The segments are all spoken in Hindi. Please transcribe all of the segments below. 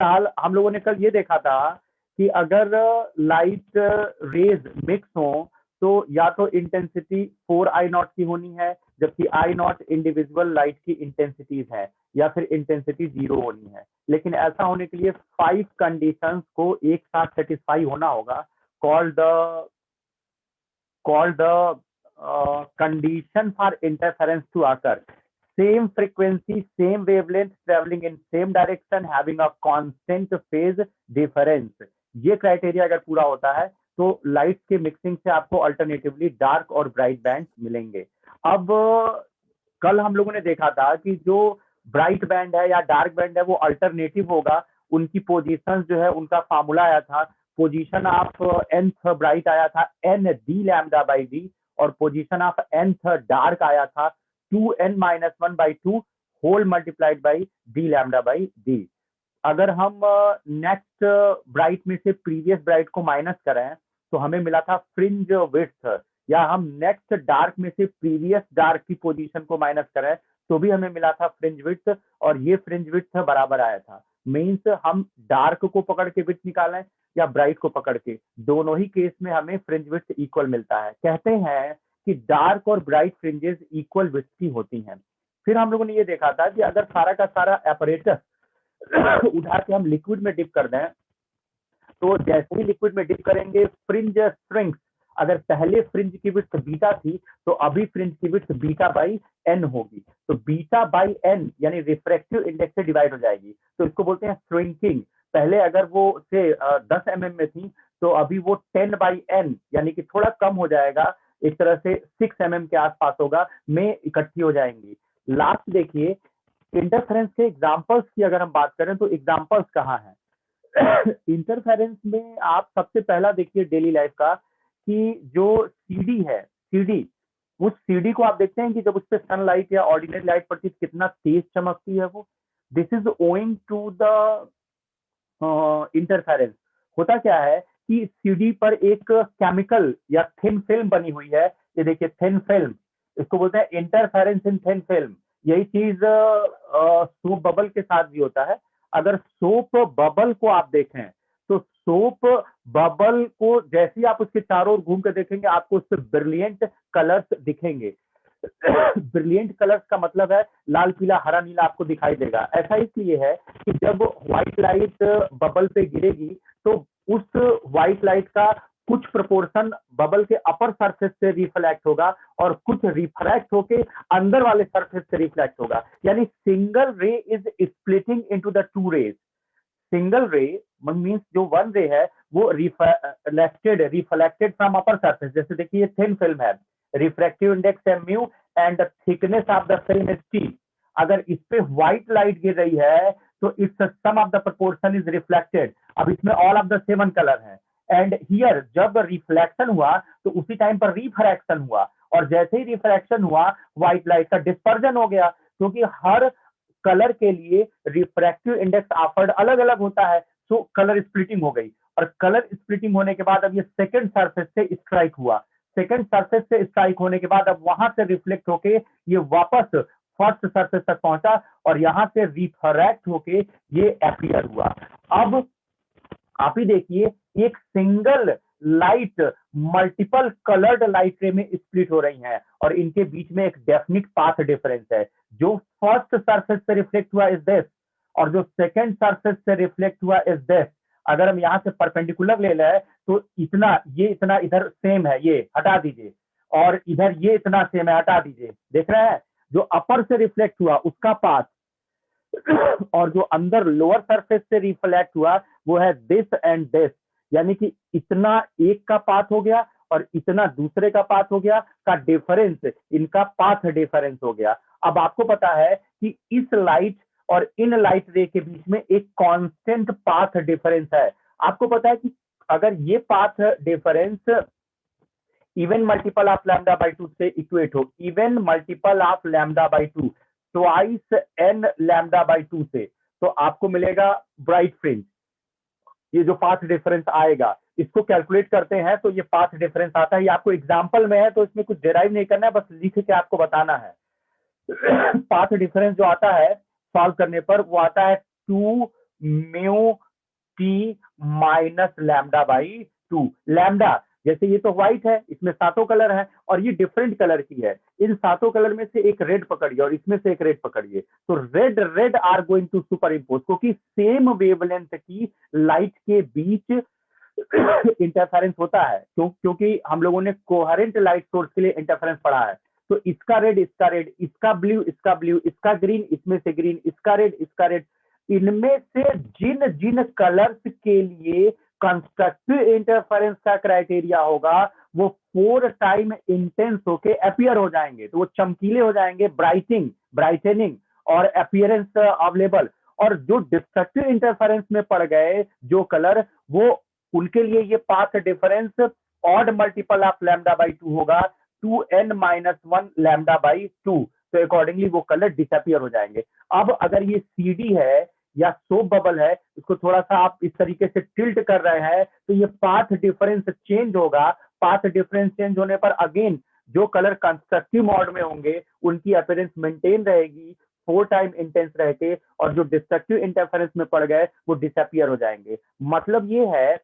साल हम लोगों ने कल ये देखा था कि अगर लाइट रेज मिक्स हो तो या तो इंटेंसिटी 4I0 की होनी है, जबकि I0 इंडिविजुअल लाइट की इंटेंसिटीज है, या फिर इंटेंसिटी 0 होनी है। लेकिन ऐसा होने के लिए 5 कंडीशंस को एक साथ सेटिस्फाई होना होगा, called the condition for interference to occur. Same frequency, same wavelength, traveling in same direction, having a constant phase difference. ये क्राइटेरिया अगर पूरा होता है तो लाइट के मिक्सिंग से आपको अल्टरनेटिवली डार्क और ब्राइट बैंड मिलेंगे। अब कल हम लोगों ने देखा था कि जो ब्राइट बैंड है या डार्क बैंड है वो अल्टरनेटिव होगा, उनकी पोजीशन जो है उनका फार्मूला आया था, पोजीशन ऑफ nth ब्राइट आया था n d lambda by D, और पोजीशन ऑफ nth डार्क आया था 2n-1/2 whole multiplied by d lambda by D. अगर हम नेक्स्ट ब्राइट में से प्रीवियस ब्राइट को माइनस करें तो हमें मिला था फ्रिंज विड्थ, या हम नेक्स्ट डार्क में से प्रीवियस डार्क की पोजीशन को माइनस करें तो भी हमें मिला था फ्रिंज विड्थ, और ये फ्रिंज विड्थ बराबर आया था। मीन्स हम डार्क को पकड़ के विड्थ निकालें या ब्राइट को पकड़ के, दोनों ही केस में हमें फ्रिंज विड्थ इक्वल मिलता है। कहते हैं कि डार्क और ब्राइट फ्रिंजेस इक्वल विड्थ की होती हैं। फिर हम लोगों ने ये देखा था कि अगर सारा का सारा एपरेटस उठा के हम लिक्विड में डिप कर दें तो जैसे ही लिक्विड में डिप करेंगे फ्रिंज स्ट्रिंग्स, अगर पहले फ्रिंज की विड्थ बीटा थी तो अभी फ्रिंज की विड्थ बीटा बाई एन होगी, तो बीटा बाई एन यानी रिफ्रैक्टिव इंडेक्स से डिवाइड हो जाएगी, तो इसको बोलते हैं श्रिंकिंग। पहले अगर वो से 10 mm में थी तो अभी वो 10/n यानी कि थोड़ा कम हो जाएगा, एक तरह से 6 mm के आसपास होगा, में इकट्ठी हो जाएंगी। लास्ट देखिए, इंटरफेरेंस के एग्जांपल्स की अगर हम बात करें तो एग्जांपल्स कहाँ हैं? इंटरफेरेंस में आप सबसे पहला देखिए डेली लाइफ का, कि जो सीडी है, सीडी, उस सीडी को आप देखते हैं कि जब उस पर सनलाइट या ऑर्डिनरी लाइट पड़ती है कितना तेज चमकती है वो। This is owing to the interference. होता क्या है कि सीडी पर एक केमिकल या थिन फिल्म बनी हुई है, ये देखिए थिन फिल्म, इसको बोलते हैं इंटरफेरेंस इन थिन फिल्म। यही चीज सोप बबल के साथ भी होता है। अगर सोप बबल को आप देखें तो सोप बबल को जैसे ही आप उसके चारों ओर घूम कर देखेंगे आपको उस पर ब्रिलियंट कलर्स दिखेंगे। ब्रिलियंट कलर्स का मतलब है लाल पीला हरा नीला आपको दिखाई देगा। ऐसा इसलिए है कि जब व्हाइट लाइट बबल पे गिरेगी तो उस व्हाइट लाइट का कुछ प्रोपोर्शन बबल के अपर सरफेस से रिफ्लेक्ट होगा और कुछ रिफ्रैक्ट होके अंदर वाले सरफेस से रिफ्लेक्ट होगा, यानी single ray is splitting into the two rays. Single ray means जो वन रे है वो रिफ्लेक्टेड फ्रॉम अपर सरफेस। जैसे देखिए थिन फिल्म है, रिफ्रैक्टिव इंडेक्स है mu and the thickness of the film is T. अगर इस पे व्हाइट लाइट गिर रही है तो it's some of the proportion is reflected. अब इसमें all of the seven colour है, एंड हियर जब रिफ्लेक्शन हुआ तो उसी टाइम पर रिफ्रैक्शन हुआ, और जैसे ही रिफ्रैक्शन हुआ व्हाइट लाइट का डिस्पर्जन हो गया, क्योंकि हर कलर के लिए रिफ्रैक्टिव इंडेक्स ऑफर्ड अलग अलग होता है, सो कलर स्प्लिटिंग हो गई। और कलर स्प्लिटिंग होने के बाद अब ये सेकंड सरफेस से स्ट्राइक हुआ, सेकंड सरफेस से स्ट्राइक होने के बाद अब वहां से रिफ्लेक्ट होके ये वापस फर्स्ट सरफेस तक पहुंचा और यहां से रिफ्रैक्ट होके ये अपीयर हुआ। अब आप ही देखिए एक single light multiple coloured light रे में स्प्लिट हो रही हैं और इनके बीच में एक डेफिनिट पाथ डिफरेंस है। जो फर्स्ट सरफेस से रिफ्लेक्ट हुआ इज दिस, और जो सेकंड सरफेस से रिफ्लेक्ट हुआ इज दिस। अगर हम यहां से परपेंडिकुलर ले लें तो इतना, ये इतना इधर सेम है, ये हटा दीजिए, और इधर ये इतना सेम है, हटा दीजिए। देख रहे हैं, जो अपर से रिफ्लेक्ट हुआ उसका पाथ और जो अंदर लोअर सरफेस से रिफ्लेक्ट हुआ वो है दिस एंड दिस, यानी कि इतना एक का पाथ हो गया और इतना दूसरे का पाथ हो गया, का डिफरेंस, इनका पाथ डिफरेंस हो गया। अब आपको पता है कि इस लाइट और इन लाइट रे के बीच में एक कांस्टेंट पाथ डिफरेंस है। आपको पता है कि अगर ये path difference even multiple of lambda by 2 से इक्वेट हो, even multiple of lambda by 2 twice N lambda by 2 से, तो आपको मिलेगा ब्राइट फ्रिंज। ये जो पाथ डिफरेंस आएगा इसको कैलकुलेट करते हैं तो ये पाथ डिफरेंस आता है। ये आपको एग्जांपल में है तो इसमें कुछ डेराइव नहीं करना है, बस लिख के आपको बताना है। पाथ डिफरेंस जो आता है सॉल्व करने पर वो आता है 2 mu T minus lambda by 2। Lambda जैसे ये तो व्हाइट है, इसमें सातों कलर है और ये डिफरेंट कलर की है, इन सातों कलर में से एक रेड पकड़िए और इसमें से एक रेड पकड़िए, तो red red are going to superimpose, क्योंकि सेम वेवलेंथ की लाइट के बीच इंटरफेरेंस होता है। क्योंकि हम लोगों ने कोहेरेंट लाइट सोर्स के लिए इंटरफेरेंस पढ़ा है, तो इसका रेड इसका रेड, इसका ब्लू इसका ब्लू, इसका ग्रीन इसमें से ग्रीन, इसका रेड इसका रेड, इनमें से जिन जिन कलर्स के लिए कंस्ट्रक्टिव इंटरफेरेंस का क्राइटेरिया होगा वो 4 टाइम इंटेंस होके अपीयर हो जाएंगे, तो वो चमकीले हो जाएंगे, ब्राइटनिंग और अपीयरेंस अवेलेबल। और जो डिस्ट्रक्टिव इंटरफेरेंस में पड़ गए जो कलर, वो उनके लिए ये path difference odd multiple of lambda by 2 होगा, 2n-1 लैम्डा बाई 2, तो अकॉर्डिंगली वो कलर डिसअपियर हो जाएंगे। अब अगर ये सीडी है या सोप बबल है, इसको थोड़ा सा आप इस तरीके से टिल्ट कर रहे हैं तो ये पाथ डिफरेंस चेंज होगा। पाथ डिफरेंस चेंज होने पर अगेन जो कलर कंस्ट्रक्टिव मोड में होंगे उनकी अपीयरेंस मेंटेन रहेगी 4 टाइम इंटेंस रह के, और जो डिस्ट्रक्टिव इंटरफेरेंस में पड़ गए वो डिसअपियर हो जाएंगे। मतलब ये है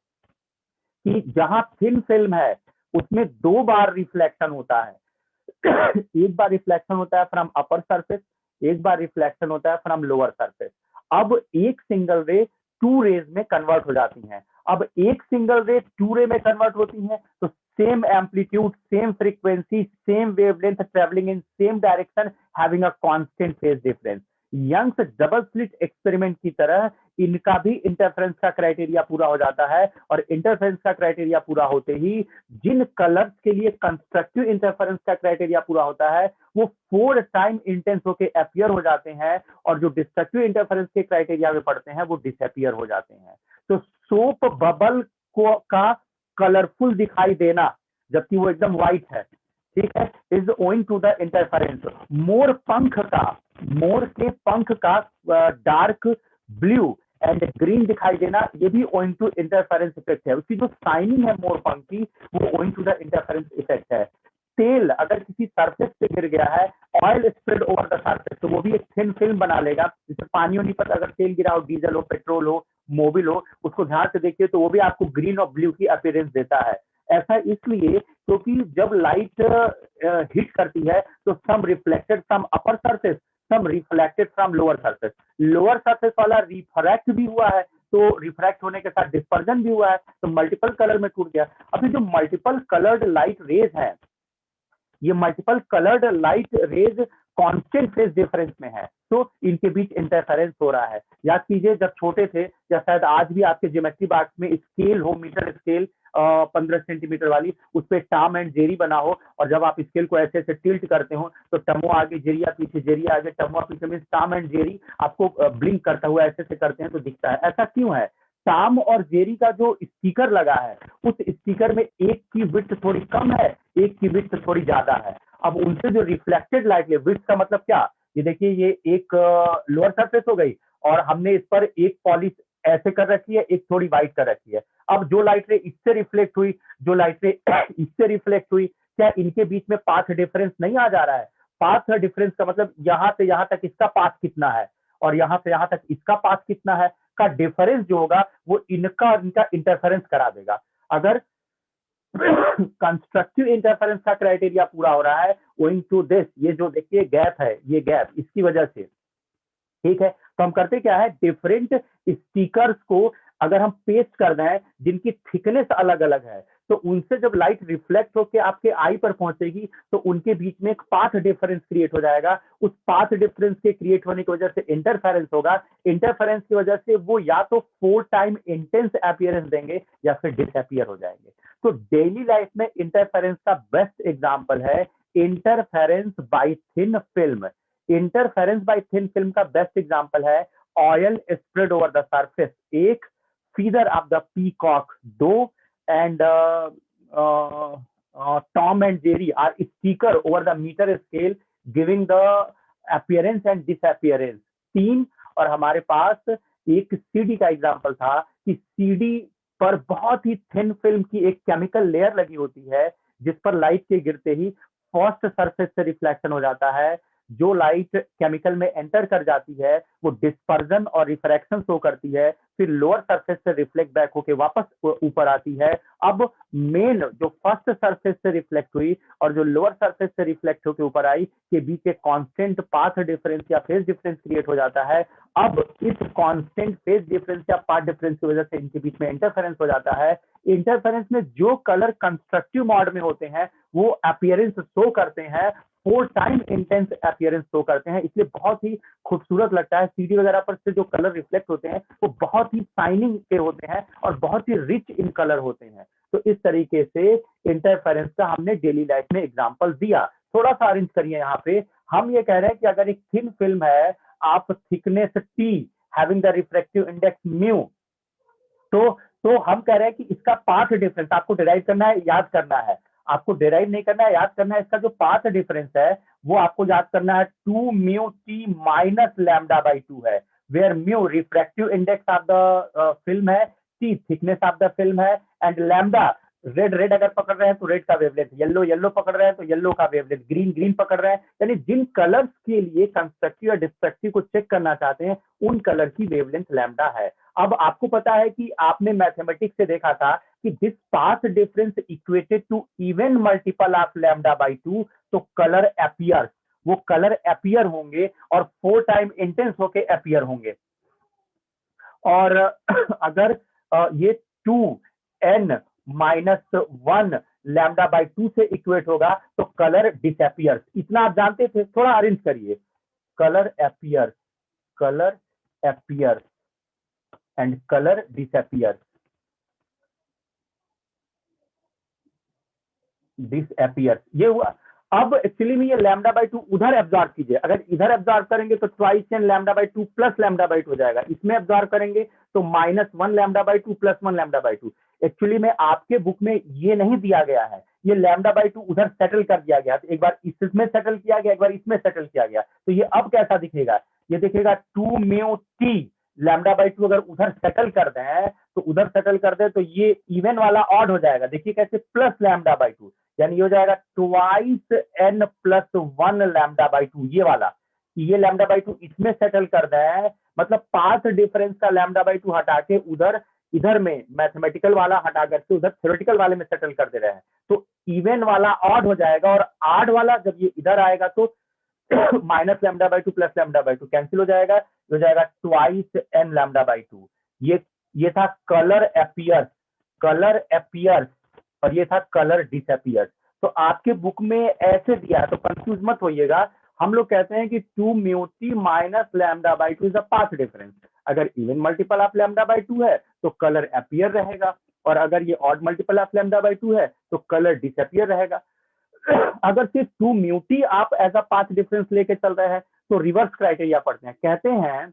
कि जहां थिन फिल्म है उसमें 2 बार रिफ्लेक्शन होता है। एक बार रिफ्लेक्शन होता है फ्रॉम अपर सरफेस, एक बार रिफ्लेक्शन होता है फ्रॉम लोअर सरफेस। अब एक सिंगल रे 2 रेज में कन्वर्ट हो जाती हैं। अब एक सिंगल रे 2 रे में कन्वर्ट होती हैं तो same amplitude, same frequency, same wavelength, travelling in same direction, having a constant phase difference. Young's double slit experiment की तरह इनका भी इंटरफेरेंस का क्राइटेरिया पूरा हो जाता है, और इंटरफेरेंस का क्राइटेरिया पूरा होते ही जिन कलर्स के लिए कंस्ट्रक्टिव इंटरफेरेंस का क्राइटेरिया पूरा होता है वो 4 टाइम इंटेंस होके अपीयर हो जाते हैं, और जो डिस्ट्रक्टिव इंटरफेरेंस के क्राइटेरिया में पड़ते हैं वो डिसअपियर हो जाते हैं। तो सोप बबल को का कलरफुल दिखाई देना जबकि वो एकदम व्हाइट है, ठीक है, is owing to the interference. मोर के पंख का डार्क ब्लू एंड ग्रीन दिखाई देना, ये भी ओइंग टू इंटरफेरेंस इफेक्ट है। उसकी जो शाइनिंग है मोर पंख की वो owing to the interference effect है। तेल अगर किसी सरफेस पे गिर गया है, oil spread over the surface, तो वो भी एक थिन फिल्म बना लेगा। जैसे पानी होने पर अगर तेल गिरा हो, डीजल हो, पेट्रोल हो, मोबिल हो, उसको ध्यान से देखिए तो वो भी आपको ग्रीन और ब्लू की अपीयरेंस देता है। ऐसा इसलिए क्योंकि जब लाइट हिट करती है तो some reflected from upper surface, some reflected from lower surface. Lower surface वाला रिफ्रैक्ट भी हुआ है, तो रिफ्रैक्ट होने के साथ डिस्पर्जन भी हुआ है, तो मल्टीपल कलर में टूट गया। अभी जो मल्टीपल कलर्ड लाइट रेज है, ये multiple coloured light rays constant phase difference में है, तो इनके बीच इंटरफेरेंस हो रहा है। याद कीजिए जब छोटे थे, या शायद आज भी आपके ज्योमेट्री बॉक्स में स्केल हो, मीटर स्केल 15 सेंटीमीटर वाली, उस पर टॉम एंड जेरी बना हो, और जब आप स्केल को ऐसे ऐसे टिल्ट करते हो तो टमो आगे जेरिया पीछे, जेरिया आगे टमो पीछे, मीन टॉम एंड जेरी आपको ब्लिंक करता हुआ ऐसे ऐसे करते हैं तो दिखता है। ऐसा क्यों है? टॉम और जेरी का जो स्टिकर लगा है उस स्टिकर में एक की विड्थ थोड़ी कम है, एक की विड्थ थोड़ी ज्यादा है। अब उनसे जो रिफ्लेक्टेड लाइट है, विड्थ का मतलब क्या, ये देखिए ये एक लोअर सरफेस हो गई और हमने इस पर एक पॉलिश ऐसे कर रखी है, एक थोड़ी वाइट कर रखी है। अब जो लाइट रे इससे रिफ्लेक्ट हुई, जो लाइट रे इससे रिफ्लेक्ट हुई, क्या इनके बीच में पाथ डिफरेंस नहीं आ जा रहा है? पाथ डिफरेंस का मतलब यहां से यहां तक इसका पाथ कितना है और यहां से यहां तक इसका पाथ कितना है का डिफरेंस जो होगा वो इनका इंटरफेरेंस करा देगा। अगर कंस्ट्रक्टिव इंटरफेरेंस का क्राइटेरिया पूरा हो रहा है ओइंग टू दिस, ये जो देखिए गैप है, ये गैप इसकी वजह से, ठीक है, तो हम करते क्या है, डिफरेंट स्टिकर्स को अगर हम पेस्ट कर दें जिनकी थिकनेस अलग अलग है, तो उनसे जब लाइट रिफ्लेक्ट होकर आपके आई पर पहुंचेगी तो उनके बीच में एक पाथ डिफरेंस क्रिएट हो जाएगा। उस पाथ डिफरेंस के क्रिएट होने की वजह से इंटरफेरेंस होगा। इंटरफेरेंस की वजह से वो या तो 4 टाइम इंटेंस अपीयरेंस देंगे या फिर डिसअपियर हो जाएंगे। तो डेली लाइफ में इंटरफेरेंस का बेस्ट एग्जांपल है interference by thin film. Interference by thin film का बेस्ट एग्जांपल है oil spread over the surface, एक फीदर ऑफ द पीकॉक, दो and Tom and Jerry are sticker over the metre scale giving the appearance and disappearance, तीन। और हमारे पास एक सीडी का एग्जांपल था कि सीडी पर बहुत ही थिन फिल्म की एक केमिकल लेयर लगी होती है जिस पर लाइट के गिरते ही फर्स्ट सरफेस से रिफ्लेक्शन हो जाता है, जो लाइट केमिकल में एंटर कर जाती है वो डिस्पर्जन और रिफ्रैक्शन शो करती है, फिर लोअर सरफेस से रिफ्लेक्ट बैक होके वापस ऊपर आती है। अब मेन जो फर्स्ट सरफेस से रिफ्लेक्ट हुई और जो लोअर सरफेस से रिफ्लेक्ट होकर ऊपर आई के बीच एक कांस्टेंट पाथ डिफरेंस या फेज डिफरेंस क्रिएट हो जाता है। अब इस कांस्टेंट फेज डिफरेंस या पाथ डिफरेंस की वजह से इनके बीच में इंटरफेरेंस हो जाता है। इंटरफेरेंस में जो कलर कंस्ट्रक्टिव मोड में होते हैं वो अपीयरेंस शो करते हैं, 4 टाइम इंटेंस अपीयरेंस शो करते हैं, इसलिए बहुत ही खूबसूरत लगता है। सीडी वगैरह पर से जो कलर रिफ्लेक्ट होते हैं वो बहुत ही शाइनिंग के होते हैं और बहुत ही रिच इन कलर होते हैं। तो इस तरीके से इंटरफेरेंस का हमने डेली लाइफ में एग्जांपल दिया। थोड़ा सा अरेंज करिए यहाँ पे, हम ये कह रहे हैं कि अगर एक थिन फिल्म है, आप thickness T having the refractive index mu, तो हम कह रहे हैं कि इसका पाथ डिफरेंस आपको डिराइव करना है, याद करना है। आपको डिराइव नहीं करना है, याद करना है। इसका जो पाथ डिफरेंस है वो आपको याद करना है 2 mu T minus lambda by 2 है, where mu refractive index of the film है, t thickness of the film है, एंड लैम्डा रेड रेड अगर पकड़ रहे हैं तो रेड का वेवलेंथ, येलो येलो पकड़ रहे हैं तो येलो का वेवलेंथ, ग्रीन ग्रीन पकड़ रहे हैं, यानी जिन कलर्स के लिए कंस्ट्रक्टिव या डिस्ट्रक्टिव को चेक करना चाहते हैं उन कलर की वेवलेंथ लैम्डा है। अब आपको पता है कि आपने मैथमेटिक्स से देखा था कि this path difference equated to even multiple of lambda by 2, तो कलर अपीयर्स, वो कलर अपीयर होंगे और 4 टाइम इंटेंस होके अपीयर होंगे। और अगर ये 2n माइनस 1 लैम्डा बाई 2 से इक्वेट होगा तो कलर डिसअपियर्स। इतना आप जानते थे, थोड़ा अरेंज करिए। Colour appears, colour appears and colour disappears, disappears, ये हुआ। अब एक्चुअली में ये लैम्डा बाई 2 उधर एब्जॉर्ब कीजिए, अगर इधर एब्जॉर्ब करेंगे तो twice N lambda by 2 plus lambda by 2 हो जाएगा, इसमें एब्जॉर्ब करेंगे तो -1 lambda by 2 plus 1 lambda by 2। Actually में आपके बुक में ये नहीं दिया गया है, ये लैम्डा बाई 2 उधर सेटल कर दिया गया, तो एक बार इसमें सेटल किया गया, एक बार इसमें सेटल किया गया, तो ये अब कैसा दिखेगा, ये दिखेगा 2 म्यू टी लैम्डा बाई 2 अगर उधर सेटल कर दें तो उधर सेटल कर दे तो ये इवन वाला ऑड हो जाएगा, देखिए कैसे, प्लस लैम्डा बाई 2, यानी हो जाएगा twice N plus 1 lambda by 2, ये वाला, ये लैम्डा बाई 2 इसमें सेटल कर दें, मतलब पाथ डिफरेंस का लैम्डा बाई 2 हटा के उधर इधर में मैथमेटिकल वाला हटा करके उधर थ्योरेटिकल वाले में सेटल कर दे रहे हैं, तो इवन वाला ऑड हो जाएगा और ऑड वाला जब ये इधर आएगा तो minus lambda by 2 plus lambda by 2 cancel हो जाएगा, हो जाएगा ट्वाइस एन लैम्डा बाई 2। ये था कलर अपीयर्स, कलर अपीयर्स, और ये था कलर डिसअपियर्स। तो आपके बुक में ऐसे दिया है तो कंफ्यूज मत होइएगा। हम लोग कहते हैं कि 2 mu T minus lambda by 2 is the path difference. अगर even multiple of lambda by 2 है तो कलर अपीयर रहेगा, और अगर ये odd multiple of lambda by 2 है तो कलर डिसअपियर रहेगा। अगर सिर्फ 2 म्यू टी आप एज अ पाथ डिफरेंस लेके चल रहे हैं तो रिवर्स क्राइटेरिया पढ़ते हैं, कहते हैं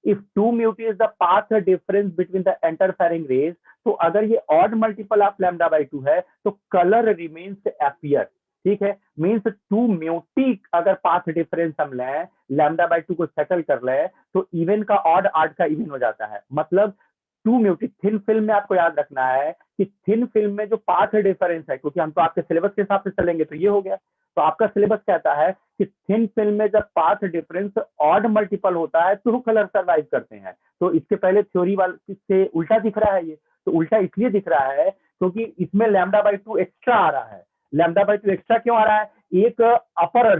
if 2 mu t is the path difference between the interfering rays, तो अगर ये odd multiple of lambda by 2 है तो color remains appear, ठीक है, मीन्स 2 mu t अगर पाथ डिफरेंस हम लें, लैम्डा बाई 2 को सेटल कर लें तो इवन का ऑड, ऑड का इवन हो जाता है। मतलब 2 mu t थिन फिल्म में आपको याद रखना है कि थिन फिल्म में जो पाथ डिफरेंस है, क्योंकि हम तो आपके सिलेबस के हिसाब से चलेंगे तो ये हो गया, तो आपका सिलेबस कहता है कि थिन फिल्म में जब पाथ डिफरेंस ऑड मल्टीपल होता है तो कलर सर्वाइव करते हैं। तो इसके पहले थ्योरी वाले से उल्टा दिख रहा है, ये तो उल्टा इसलिए दिख रहा है क्योंकि इसमें लैम्डा बाई 2 एक्स्ट्रा आ रहा है। लैम्डा बाई 2 एक्स्ट्रा क्यों आ रहा है, एक अपर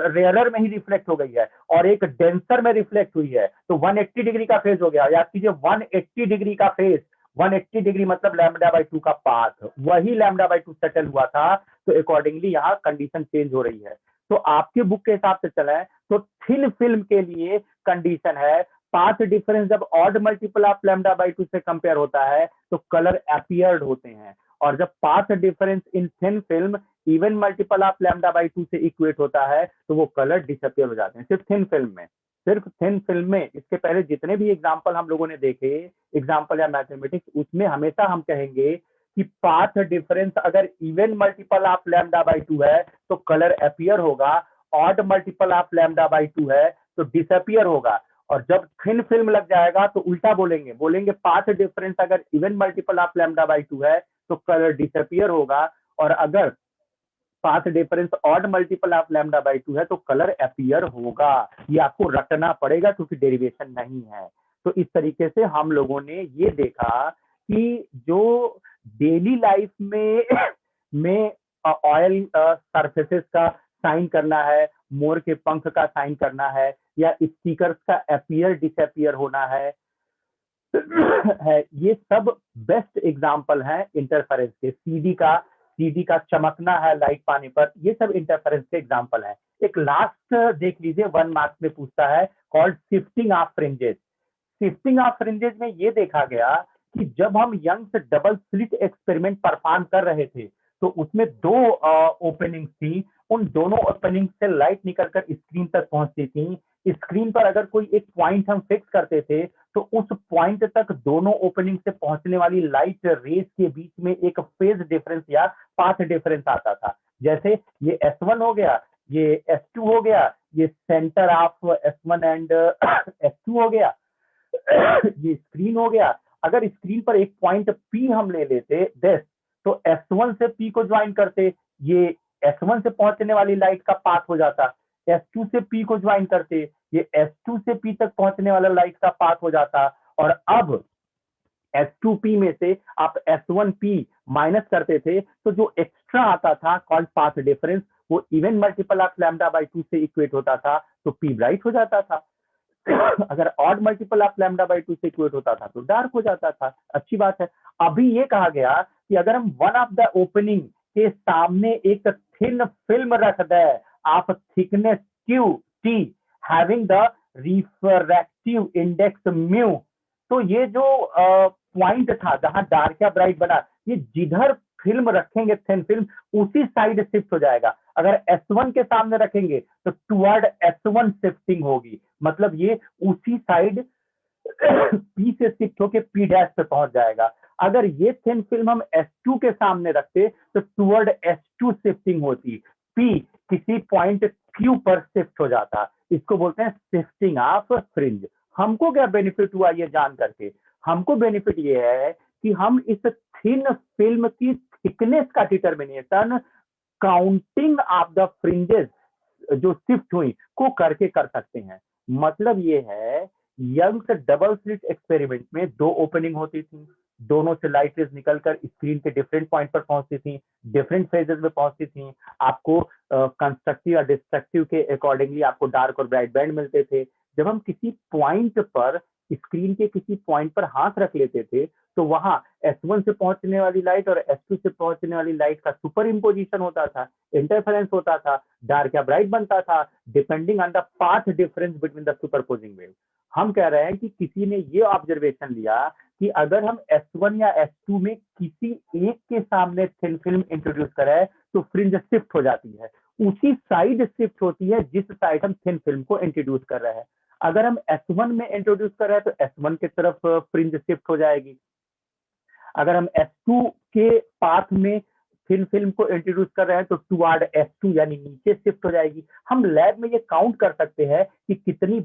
रेयरर में ही रिफ्लेक्ट हो गई है और एक डेंसर में रिफ्लेक्ट हुई है, तो 180 डिग्री का फेज हो गया। याद कीजिए 180 डिग्री का फेज, 180 डिग्री मतलब लैम्डा बाई 2 का पाथ, वही लैम्डा बाई 2 सेटल हुआ था, तो अकॉर्डिंगली यहाँ कंडीशन चेंज हो रही है। तो आपके बुक के हिसाब से चले तो थिन फिल्म के लिए कंडीशन है पाथ डिफरेंस जब odd multiple of lambda by 2 से कंपेयर होता है तो कलर अपीयर्ड होते हैं, और जब path difference in thin film even multiple of lambda by 2 से इक्वेट होता है तो वो कलर डिसअपियर हो जाते हैं, सिर्फ थिन फिल्म में, सिर्फ थिन फिल्म में। इसके पहले जितने भी एग्जाम्पल हम लोगों ने देखे, एग्जाम्पल या मैथमेटिक्स, उसमें हमेशा हम कहेंगे कि पाथ डिफरेंस अगर even multiple of lambda by 2 है तो कलर अपीयर होगा, odd multiple of lambda by 2 है तो डिसअपियर होगा, और जब थिन फिल्म लग जाएगा तो उल्टा बोलेंगे, बोलेंगे पाथ डिफरेंस अगर even multiple of lambda by 2 है तो कलर डिसअपियर होगा, और अगर path difference odd multiple of lambda by 2 है तो कलर अपीयर होगा। ये आपको रटना पड़ेगा क्योंकि डेरिवेशन नहीं है। तो इस तरीके से हम लोगों ने ये देखा कि जो डेली लाइफ में में ऑयल सरफेसेस का साइन करना है, मोर के पंख का साइन करना है, या स्टिकर्स का अपीयर डिसअपियर होना है ये सब बेस्ट एग्जांपल है इंटरफेरेंस के। सीडी का चमकना है लाइट पाने पर, ये सब इंटरफेरेंस के एग्जांपल है। एक लास्ट देख लीजिए, 1 मार्क्स में पूछता है, called shifting of fringes. Shifting of fringes में ये देखा गया कि जब हम Young's double slit experiment perform कर रहे थे तो उसमें 2 ओपनिंग थी, उन दोनों ओपनिंग से लाइट निकलकर स्क्रीन तक पहुंचती थी। स्क्रीन पर अगर कोई एक पॉइंट हम फिक्स करते थे तो उस पॉइंट तक दोनों ओपनिंग से पहुंचने वाली लाइट रेस के बीच में एक फेज डिफरेंस या पाथ डिफरेंस आता था। जैसे ये S1 हो गया, ये S2 हो गया, ये centre of S1 and S2 हो गया, ये स्क्रीन हो गया। अगर स्क्रीन पर एक पॉइंट P हम ले लेते दिस, तो S1 से P को ज्वाइन करते, ये S1 से पहुंचने वाली लाइट का पाथ हो जाता। S2 से P को ज्वाइन करते, ये S2 से P तक पहुंचने वाला लाइट का पाथ हो जाता। और अब S2P में से आप S1P माइनस करते थे तो जो एक्स्ट्रा आता था कॉल्ड पाथ डिफरेंस, वो even multiple of lambda by 2 से इक्वेट होता था, तो P ब्राइट हो जाता था। अगर odd multiple of lambda by 2 से इक्वेट होता था तो डार्क हो जाता था। अच्छी बात है। अभी ये कहा गया कि अगर हम वन ऑफ द ओपनिंग के सामने एक थिन फिल्म रख दे of thickness q t having the refractive index mu, तो ये जो पॉइंट था जहां डार्क या ब्राइट बना, ये जिधर फिल्म रखेंगे थिन फिल्म उसी साइड शिफ्ट हो जाएगा। अगर S1 के सामने रखेंगे तो टुवर्ड S1 शिफ्टिंग होगी, मतलब ये उसी साइड P से शिफ्ट होके P डैश पे पहुंच जाएगा। अगर ये थिन फिल्म हम S2 के सामने रखते तो टुवर्ड S2 शिफ्टिंग होती, P किसी पॉइंट Q पर शिफ्ट हो जाता। इसको बोलते हैं शिफ्टिंग ऑफ फ्रिंज। हमको क्या बेनिफिट हुआ ये जान करके? हमको बेनिफिट ये है कि हम इस थिन फिल्म की थिकनेस का determination counting of the fringes जो शिफ्ट हुई को करके कर सकते हैं। मतलब ये है, यंग्स डबल स्लिट एक्सपेरिमेंट में 2 ओपनिंग होती थी, दोनों से लाइट रेज निकलकर स्क्रीन के डिफरेंट पॉइंट पर पहुंचती थी, डिफरेंट फेजेस में पहुंचती थी। आपको कंस्ट्रक्टिव या डिस्ट्रक्टिव के अकॉर्डिंगली आपको डार्क और ब्राइट बैंड मिलते थे। जब हम किसी पॉइंट पर, स्क्रीन के किसी पॉइंट पर हाथ रख लेते थे तो वहां S1 से पहुंचने वाली लाइट और S2 से पहुंचने वाली लाइट का सुपर इम्पोजिशन होता था, इंटरफेरेंस होता था, डार्क या ब्राइट बनता था depending on the path difference between the superposing wave. हम कह रहे हैं कि किसी ने ये ऑब्जर्वेशन लिया कि अगर हम S1 या S2 में किसी एक के सामने थिन फिल्म इंट्रोड्यूस करें तो फ्रिंज शिफ्ट हो जाती है, उसी साइड शिफ्ट होती है जिस साइड हम थिन फिल्म को इंट्रोड्यूस कर रहे हैं। अगर हम S1 में इंट्रोड्यूस कर रहे हैं तो S1 की तरफ फ्रिंज शिफ्ट हो जाएगी। अगर हम S2 के पाथ में थिन फिल्म को इंट्रोड्यूस कर रहे हैं तो टुवर्ड S2 यानी नीचे शिफ्ट हो जाएगी। हम लैब में ये काउंट कर सकते हैं कि कितनी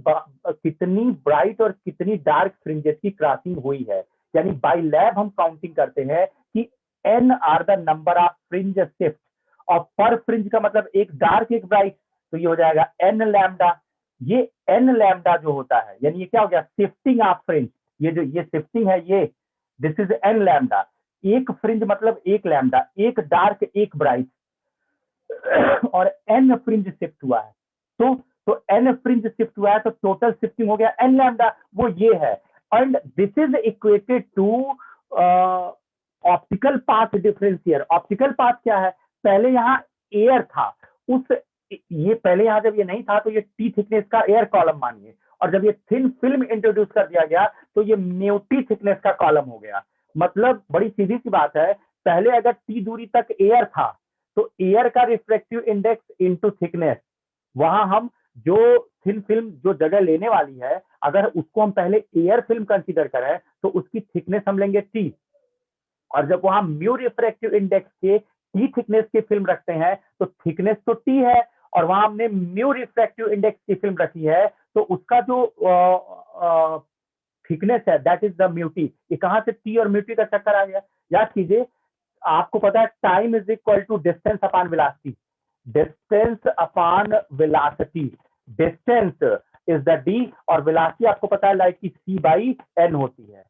ब्राइट और कितनी डार्क फ्रिंजेस की क्रॉसिंग हुई है। यानी बाय लैब हम काउंटिंग करते हैं कि n are the number of fringe shift, और पर फ्रिंज का मतलब एक डार्क एक ब्राइट, तो ये हो जाएगा n लैम्डा। ये n लैम्डा जो होता है यानी ये क्या हो गया, शिफ्टिंग ऑफ फ्रिंज। ये शिफ्टिंग है, ये दिस इज n लैम्डा। एक फ्रिंज मतलब एक लैम्डा, एक डार्क एक ब्राइट, और n फ्रिंज शिफ्ट हुआ है। तो n फ्रिंज शिफ्ट हुआ है तो टोटल शिफ्टिंग हो गया n लैम्डा, वो ये है। And this is equated to optical path difference here. Optical path क्या है? पहले यहाँ एयर था, उस ये पहले यहाँ जब ये नहीं था तो ये टी थिकनेस का एयर कॉलम मानिए, और जब ये थिन फिल्म इंट्रोड्यूस कर दिया गया तो ये म्यूटी थिकनेस का कॉलम हो गया। मतलब बड़ी सीधी सी बात है, पहले अगर टी दूरी तक एयर था तो एयर का रिफ्लेक्टिव इंडेक्स इनटू थिकनेस, वहां हम जो थिन फिल्म जो जगह लेने वाली है अगर उसको हम पहले एयर फिल्म कंसीडर करें तो उसकी थिकनेस हम लेंगे टी, और जब वहां म्यू रिफ्रैक्टिव इंडेक्स के टी थिकनेस की फिल्म रखते हैं तो थिकनेस तो टी है और वहां हमने म्यू रिफ्रैक्टिव इंडेक्स की फिल्म रखी है तो उसका जो थिकनेस है दैट इज द म्यूटी। ये कहां से टी और म्यूटी का चक्कर आ गया? याद कीजिए, आपको पता है time is equal to distance upon velocity, distance upon velocity, distance is the D और वेलोसिटी आपको पता है लाइट की c बाई n होती है।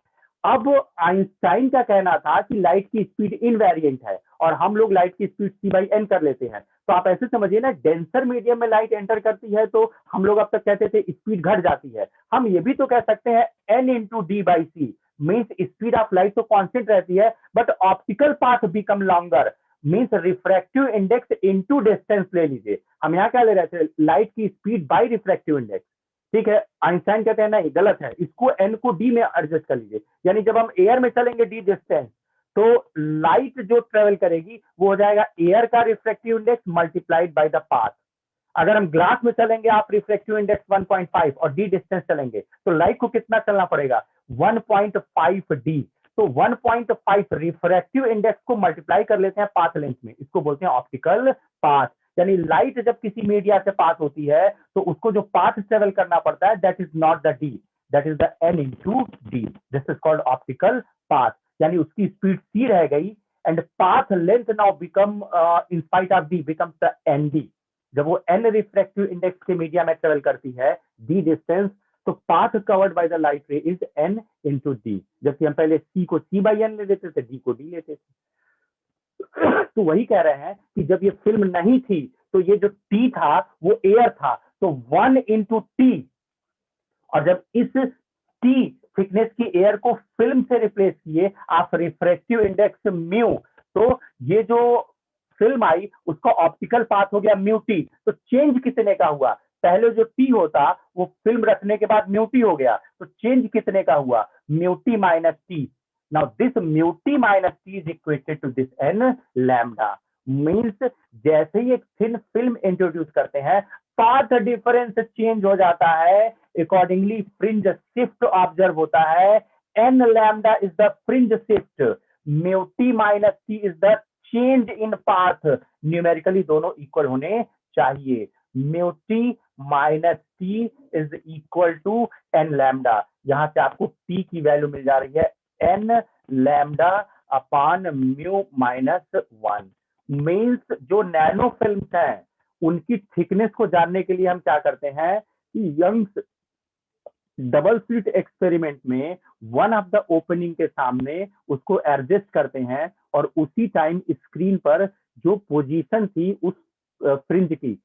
अब आइंस्टाइन का कहना था कि लाइट की स्पीड इनवेरिएंट है और हम लोग लाइट की स्पीड c बाई n कर लेते हैं। तो आप ऐसे समझिए ना, डेंसर मीडियम में लाइट एंटर करती है तो हम लोग अब तक कहते थे स्पीड घट जाती है। हम ये भी तो कह सकते हैं n into D by C means speed of light तो कांस्टेंट रहती है but optical path become longer means refractive index into distance ले लीजिए। हम यहाँ क्या ले रहे थे, लाइट की स्पीड बाय रिफ्रैक्टिव इंडेक्स। ठीक है, आइंस्टाइन कहते हैं नहीं गलत है, इसको एन को डी में एडजस्ट कर लीजिए। यानी जब हम एयर में चलेंगे डी डिस्टेंस तो लाइट जो ट्रेवल करेगी वो हो जाएगा एयर का refractive index multiplied by the path. अगर हम ग्लास में चलेंगे आप रिफ्रैक्टिव इंडेक्स 1.5 और डी डिस्टेंस चलेंगे तो लाइट को कितना चलना पड़ेगा 1.5 डी। तो 1.5 रिफ्रैक्टिव इंडेक्स को मल्टीप्लाई कर लेते हैं पाथ लेंथ में, इसको बोलते हैं ऑप्टिकल पाथ। यानी लाइट जब किसी मीडिया से पास होती है तो उसको जो पाथ ट्रेवल करना पड़ता है that is not the D, that is the N into D, this is called optical path. यानी उसकी स्पीड सी रह गई and path length now become in spite of D becomes the N D. जब वो एन रिफ्रैक्टिव इंडेक्स के मीडिया में ट्रेवल करती है डी डिस्टेंस तो path covered by the light ray is N into D. जबकि हम पहले सी को सी बाई एन ले लेते थे, डी को डी लेते थे। तो वही कह रहे हैं कि जब ये फिल्म नहीं थी तो ये जो टी था वो एयर था, तो 1 इंटू टी, और जब इस टी थिकनेस की एयर को फिल्म से रिप्लेस किए आप रिफ्रैक्टिव इंडेक्स म्यू, तो ये जो फिल्म आई उसका ऑप्टिकल पाथ हो गया म्यू टी। तो चेंज कितने का हुआ, पहले जो टी होता वो फिल्म रखने के बाद म्यू टी हो गया, तो चेंज कितने का हुआ mu T minus T. Now this mu T minus T is equated to this N lambda. Means जैसे ही एक थिन फिल्म इंट्रोड्यूस करते हैं पाथ डिफरेंस चेंज हो जाता है, अकॉर्डिंगली फ्रिंज शिफ्ट ऑब्जर्व होता है। N lambda is the fringe shift, mu T minus T is the change in path. Numerically दोनों इक्वल होने चाहिए, mu T minus T is equal to N lambda. यहां से आपको टी की वैल्यू मिल जा रही है N lambda upon mu minus 1। Means जो नैनो फिल्म्स हैं उनकी थिकनेस को जानने के लिए हम क्या करते हैं कि यंग्स डबल स्लिट एक्सपेरिमेंट में वन ऑफ द ओपनिंग के सामने उसको एडजस्ट करते हैं और उसी टाइम स्क्रीन पर जो पोजीशन थी उस फ्रिंज की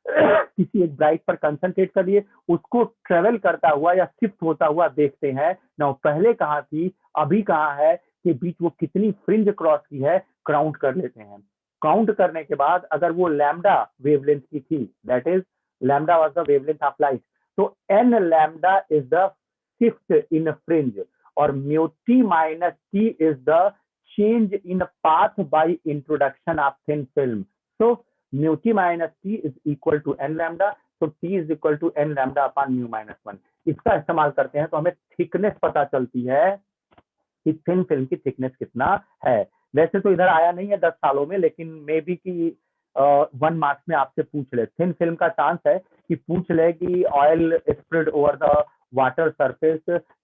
किसी एक ब्राइट पर कंसंट्रेट करिए, उसको ट्रेवल करता हुआ या शिफ्ट होता हुआ देखते हैं ना, पहले कहाँ थी अभी कहाँ है, के बीच वो कितनी फ्रिंज क्रॉस की है काउंट कर लेते हैं। काउंट करने के बाद अगर वो लैम्डा वेवलेंथ की थी, that is lambda was the wavelength of light, तो n lambda is the shift in fringe और mu T minus T is the change in path by introduction of thin film. So mu T minus T is equal to N lambda, तो t is equal to N lambda upon mu minus 1। इसका इस्तेमाल करते हैं तो हमें थिकनेस पता चलती है कि थिन फिल्म की थिकनेस कितना है। वैसे तो इधर आया नहीं है 10 सालों में, लेकिन मे बी की 1 मार्क्स में आपसे पूछ ले, थिन फिल्म का चांस है कि पूछ ले कि oil spread over the water surface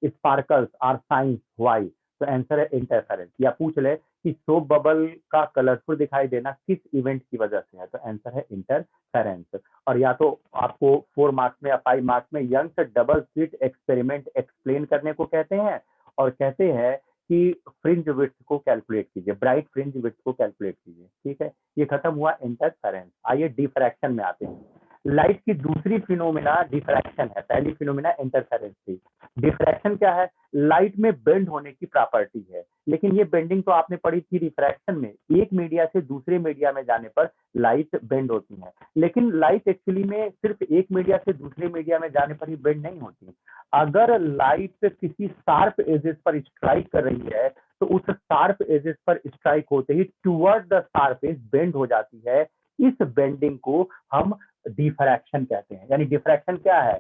sparkles are science why, तो आंसर है इंटरफेरेंस। या पूछ ले कि सोप बबल का कलरफुल दिखाई देना किस इवेंट की वजह से है, तो आंसर है इंटरफेरेंस। और या तो आपको 4 मार्क्स में या 5 मार्क्स में young double slit experiment explain करने को कहते हैं और कहते हैं कि फ्रिंज विड्थ को कैलकुलेट कीजिए, ब्राइट फ्रिंज विड्थ को कैलकुलेट कीजिए। ठीक है, ये खत्म हुआ इंटरफेरेंस। आइए डिफ्रैक्शन में आते हैं। लाइट की दूसरी फिनोमिना डिफ्रैक्शन है, पहली फिनोमिना इंटरफेरेंस थी। डिफ्रैक्शन क्या है, लाइट में बेंड होने की प्रॉपर्टी है, लेकिन ये बेंडिंग तो आपने पढ़ी थी रिफ्रैक्शन में, एक मीडिया से दूसरे मीडिया में जाने पर लाइट बेंड होती है। लेकिन लाइट एक्चुअली में सिर्फ एक मीडिया से दूसरे मीडिया में जाने पर ही बेंड नहीं होती। अगर लाइट किसी शार्प एजेस पर स्ट्राइक कर रही है तो उस शार्प एजेस पर स्ट्राइक होते ही toward the sharp edge bend हो जाती है। इस बेंडिंग को हम डिफ्रैक्शन कहते हैं। यानी डिफ्रैक्शन क्या है,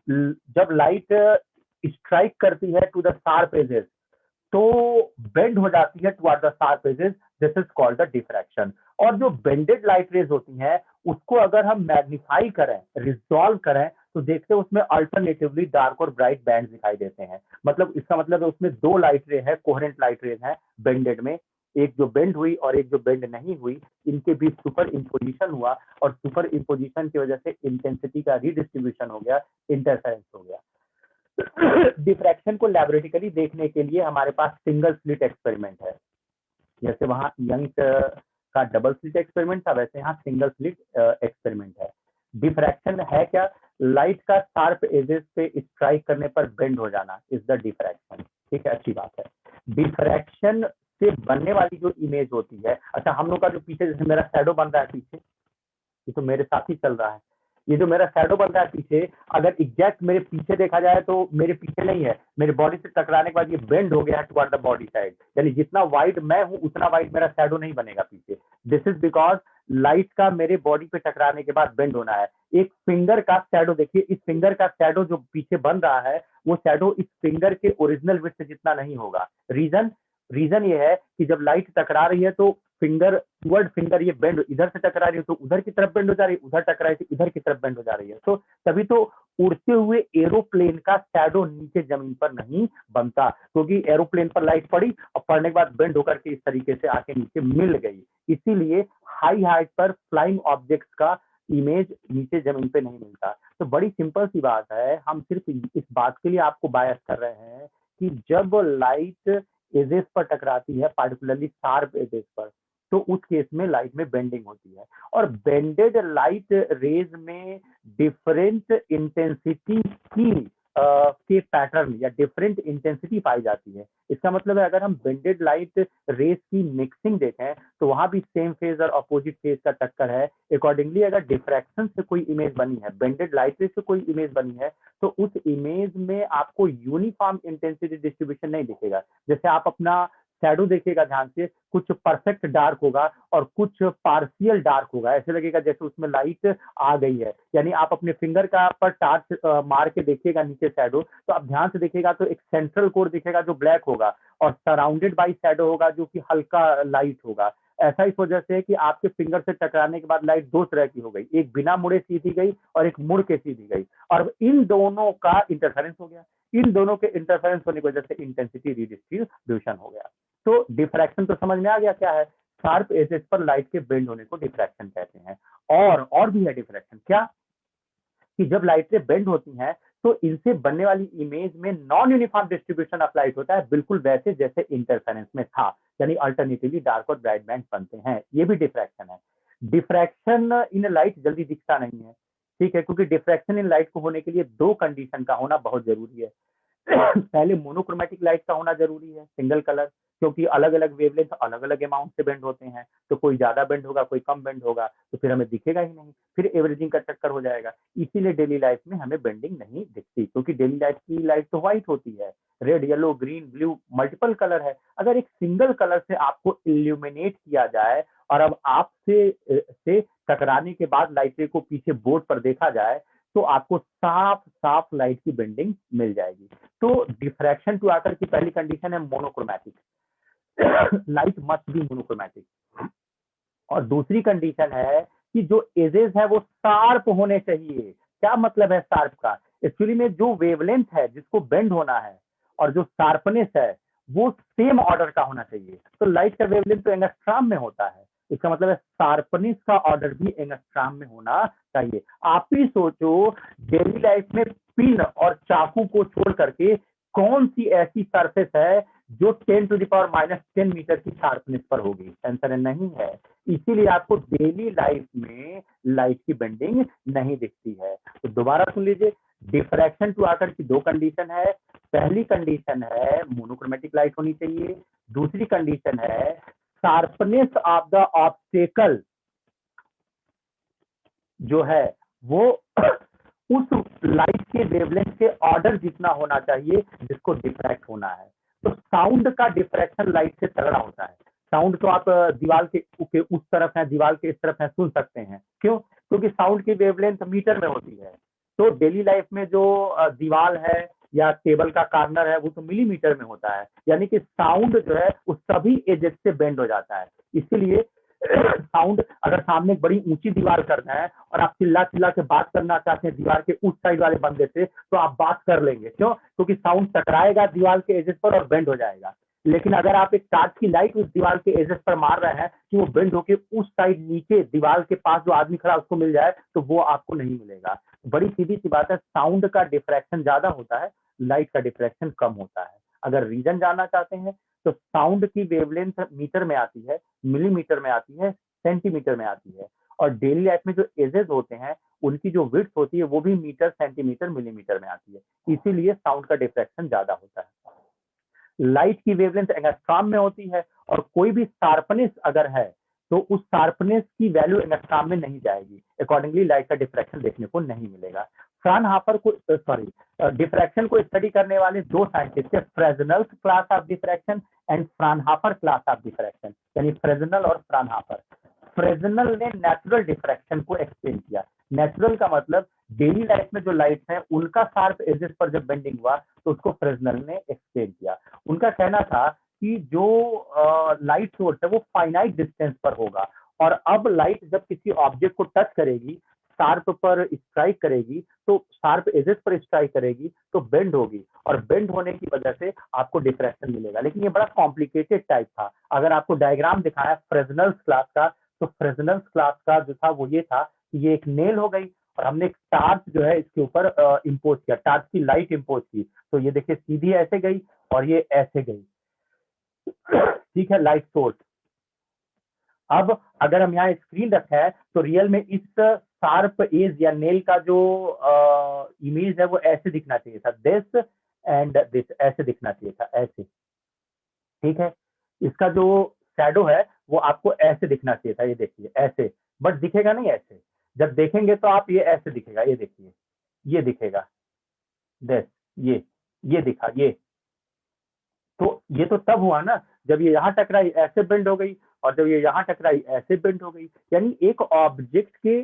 जब लाइट स्ट्राइक करती है टू द शार्प एजेस तो बेंड हो जाती है toward the sharp edges, this is called the diffraction. और जो बेंडेड लाइट रेज होती हैं उसको अगर हम मैग्नीफाई करें, रिजॉल्व करें, तो देखते हैं उसमें अल्टरनेटिवली डार्क और ब्राइट बैंड दिखाई देते हैं। मतलब इसका मतलब है उसमें दो लाइट रे है, कोहेरेंट लाइट रेज है बेंडेड में, एक जो बेंड हुई और एक जो बेंड नहीं हुई, इनके बीच सुपर इम्पोजिशन हुआ और सुपर इम्पोजिशन की वजह से इंटेंसिटी का रीडिस्ट्रीब्यूशन हो गया, इंटरफेरेंस हो गया। डिफ्रैक्शन को लैबोरेटरिकली देखने के लिए हमारे पास सिंगल स्लिट एक्सपेरिमेंट है, जैसे वहां यंग का डबल स्लिट एक्सपेरिमेंट था, वैसे यहाँ सिंगल स्लिट एक्सपेरिमेंट है। डिफ्रैक्शन है क्या? लाइट का शार्प एजेस पे स्ट्राइक करने पर बेंड हो जाना इज द डिफ्रैक्शन। ठीक है, अच्छी बात है। डिफ्रैक्शन से बनने वाली जो इमेज होती है, अच्छा हम लोग का जो पीछे जैसे मेरा शैडो बन रहा है पीछे, ये तो मेरे साथ ही चल रहा है, ये जो मेरा शैडो बन रहा है पीछे, अगर एग्जैक्ट मेरे पीछे देखा जाए तो मेरे पीछे नहीं है, मेरे बॉडी से टकराने के बाद ये बेंड हो गया है टुवर्ड द बॉडी साइड, यानी जितना वाइड मैं हूं उतना वाइड मेरा शैडो नहीं बनेगा पीछे। दिस इज बिकॉज लाइट का मेरे बॉडी पे टकराने के बाद बेंड होना है। एक फिंगर का शैडो देखिए, इस फिंगर का शैडो जो पीछे बन रहा है वो शैडो इस फिंगर के ओरिजिनल विड्थ जितना नहीं होगा। रीजन ये है कि जब लाइट टकरा रही है तो फिंगर टुवर्ड फिंगर ये बेंड, इधर से टकरा रही है तो उधर की तरफ बेंड हो जा रही है, उधर टकरा रही है तो इधर की तरफ बेंड हो जा रही है। तो तभी तो उड़ते हुए एरोप्लेन का शैडो नीचे जमीन पर नहीं बनता, क्योंकि एरोप्लेन पर लाइट पड़ी और पड़ने के बाद बेंड होकर के इस तरीके से आके नीचे मिल गई। इसीलिए हाई हाइट पर फ्लाइंग ऑब्जेक्ट्स का इमेज नीचे जमीन पे नहीं मिलता। तो बड़ी सिंपल सी बात है, हम सिर्फ इस बात के लिए आपको बायस कर रहे हैं कि जब लाइट एजेस पर टकराती है, पार्टिकुलरली शार्प एजेस पर, तो उस केस में लाइट में बेंडिंग होती है। और बेंडेड लाइट रेज में डिफरेंट इंटेंसिटी की के पैटर्न या डिफरेंट इंटेंसिटी पाई जाती है। इसका मतलब है अगर हम बेंडेड लाइट रेज की मिक्सिंग देखें तो वहां भी सेम फेज और अपोजिट फेज का टक्कर है। अकॉर्डिंगली अगर डिफ्रैक्शन से कोई इमेज बनी है, बेंडेड लाइट रेज से कोई इमेज बनी है, तो उस इमेज में आपको यूनिफॉर्म इंटेंसिटी डिस्ट्रीब्यूशन नहीं दिखेगा। जैसे आप अपना शैडो देखिएगा ध्यान से, कुछ परफेक्ट डार्क होगा और कुछ पार्शियल डार्क होगा, ऐसे लगेगा जैसे उसमें लाइट आ गई है। यानी आप अपने फिंगर का पर टार्च मार के देखिएगा नीचे शैडो, तो आप ध्यान से देखिएगा तो एक सेंट्रल कोर दिखेगा जो ब्लैक होगा और सराउंडेड बाई शैडो होगा जो कि हल्का लाइट होगा। ऐसा इस वजह से है कि आपके फिंगर से टकराने के बाद लाइट दो तरह की हो गई, एक बिना मुड़े सीधी गई और एक मुड़ के सीधी गई, और इन दोनों का इंटरफेरेंस हो गया। इन दोनों के इंटरफेरेंस होने की वजह से इंटेंसिटी रीडिस्ट्रीब्यूशन हो गया। तो डिफ्रैक्शन तो समझ में आ गया क्या है? शार्प एजेस पर लाइट के बेंड होने को डिफ्रैक्शन कहते हैं। और भी है डिफ्रैक्शन, क्या कि जब लाइटें बेंड होती हैं तो इनसे बनने वाली इमेज में non uniform distribution of light होता है, बिल्कुल वैसे जैसे इंटरफेरेंस में था, यानी अल्टरनेटिवली डार्क और ब्राइट बैंड बनते हैं। ये भी डिफ्रैक्शन है। डिफ्रैक्शन इन लाइट जल्दी दिखता नहीं है, ठीक है, क्योंकि डिफ्रैक्शन इन लाइट को होने के लिए दो कंडीशन का होना बहुत जरूरी है। पहले मोनोक्रोमेटिक लाइट का होना जरूरी है, सिंगल कलर, क्योंकि अलग अलग वेवलेंथ अलग अलग अमाउंट से बेंड होते हैं, तो कोई ज्यादा बेंड होगा कोई कम बेंड होगा, तो फिर हमें दिखेगा ही नहीं, फिर एवरेजिंग का चक्कर हो जाएगा। इसीलिए डेली लाइफ में हमें बेंडिंग नहीं दिखती, क्योंकि डेली लाइफ की लाइट तो व्हाइट होती है, red yellow green blue multiple colour है। अगर एक सिंगल कलर से आपको इल्यूमिनेट किया जाए और अब आपसे से टकराने के बाद लाइट को पीछे बोर्ड पर देखा जाए तो आपको साफ साफ लाइट की बेंडिंग मिल जाएगी। तो डिफ्रैक्शन टू आकर की पहली कंडीशन है monochromatic, light must be monochromatic. और दूसरी कंडीशन है कि जो एजेस है वो शार्प होने चाहिए। क्या मतलब है शार्प का? एक्चुअली में जो वेवलेंथ है जिसको बेंड होना है और जो शार्पनेस है वो सेम ऑर्डर का होना चाहिए। तो लाइट का वेवलेंथ तो एंगस्ट्रॉम में होता है, इसका मतलब है शार्पनेस का ऑर्डर भी एंगस्ट्रॉम में होना चाहिए। आप ही सोचो डेली लाइफ में पिन और चाकू को छोड़ करके कौन सी ऐसी सरफेस है जो 10⁻⁻10 मीटर की शार्पनेस पर होगी? आंसर है नहीं है। इसीलिए आपको डेली लाइफ में लाइट की बेंडिंग नहीं दिखती है। तो दोबारा सुन लीजिए, डिफ्रैक्शन टू आकर की दो कंडीशन है। पहली कंडीशन है मोनोक्रोमेटिक लाइट होनी चाहिए, दूसरी कंडीशन है शार्पनेस ऑफ द ऑब्स्टेकल जो है वो उस लाइट के वेवलेंथ के ऑर्डर जितना होना चाहिए जिसको डिफ्रैक्ट होना है। तो साउंड का डिफ्रैक्शन लाइट से तगड़ा होता है। साउंड तो आप दीवार के उस तरफ है, दीवार के इस तरफ है, सुन सकते हैं। क्यों? क्योंकि साउंड की वेवलेंथ मीटर में होती है। तो डेली लाइफ में जो दीवार है या टेबल का कार्नर है वो तो मिलीमीटर में होता है, यानी कि साउंड जो है उस सभी एजेस से बेंड हो जाता है। इसीलिए साउंड अगर सामने एक बड़ी ऊंची दीवार करना है और आप चिल्ला चिल्ला के बात करना चाहते हैं दीवार के उस साइड वाले बंदे से, तो आप बात कर लेंगे। क्यों? क्योंकि साउंड टकराएगा दीवार के एजेस पर और बेंड हो जाएगा। लेकिन अगर आप एक टार्च की लाइट उस दीवार के एजेस पर मार रहे हैं कि वो बेंड होके उस साइड नीचे दीवार के पास जो आदमी खड़ा उसको मिल जाए, तो वो आपको नहीं मिलेगा। बड़ी सीधी सी बात है, साउंड का डिफ्रैक्शन ज्यादा होता है, लाइट का डिफ्रैक्शन कम होता है। अगर रीजन जानना चाहते हैं तो साउंड की वेवलेंथ मीटर में आती है, मिलीमीटर में आती है, सेंटीमीटर में आती है, और डेली लाइफ में जो एजेस होते हैं उनकी जो विड्थ होती है वो भी मीटर, सेंटीमीटर, मिलीमीटर में आती है। इसीलिए साउंड का डिफ्रैक्शन ज्यादा होता है। लाइट की वेवलेंथ एंगस्ट्रॉम में होती है, और कोई भी शार्पनेस अगर है तो उस शार्पनेस की वैल्यू एंगस्ट्रॉम में नहीं जाएगी, अकॉर्डिंगली लाइट का डिफ्रैक्शन देखने को नहीं मिलेगा। फ्रानहाफर को डिफ्रैक्शन को स्टडी करने वाले दो साइंटिस्ट है, Fresnel's class of diffraction and Fraunhofer class of diffraction, यानी फ्रेजनल और फ्रानहाफर। फ्रेजनल ने नेचुरल डिफ्रैक्शन को एक्सप्लेन किया। नेचुरल का मतलब डेली लाइफ में जो लाइट है उनका शार्प एजेस पर जब बेंडिंग हुआ तो उसको फ्रेजनल ने एक्सप्लेन किया। उनका कहना था कि जो लाइट सोर्स है वो फाइनाइट डिस्टेंस पर होगा, और अब लाइट जब किसी ऑब्जेक्ट को टच करेगी, शार्प पर स्ट्राइक करेगी, तो शार्प एजेस पर स्ट्राइक करेगी तो बेंड होगी, और बेंड होने की वजह से आपको डिफ्रैक्शन मिलेगा। लेकिन ये बड़ा कॉम्प्लिकेटेड टाइप था। अगर आपको डायग्राम दिखाया फ्रेजनल्स क्लास का, तो फ्रेजनल्स क्लास का जो था वो ये था कि ये एक नेल हो गई और हमने एक टार्च जो है इसके ऊपर इम्पोज किया, टार्च की लाइट इम्पोज की, तो ये देखिए सीधी ऐसे गई और ये ऐसे गई। ठीक है, लाइट सोर्स। अब अगर हम यहाँ स्क्रीन रखा है तो रियल में इस शार्प एज या नेल का जो इमेज है वो ऐसे दिखना चाहिए था, दिस एंड दिस, ऐसे दिखना चाहिए था, ऐसे। ठीक है, इसका जो शैडो है वो आपको ऐसे दिखना चाहिए था, ये देखिए ऐसे, बट दिखेगा नहीं ऐसे। जब देखेंगे तो आप ये ऐसे दिखेगा, ये देखिए, ये दिखेगा, दिस, ये दिखा, ये। तो ये तो तब हुआ ना जब ये यहाँ टकराई ऐसे बेंड हो गई, और जब ये यहाँ टकराई ऐसे बेंड हो गई। यानी एक ऑब्जेक्ट के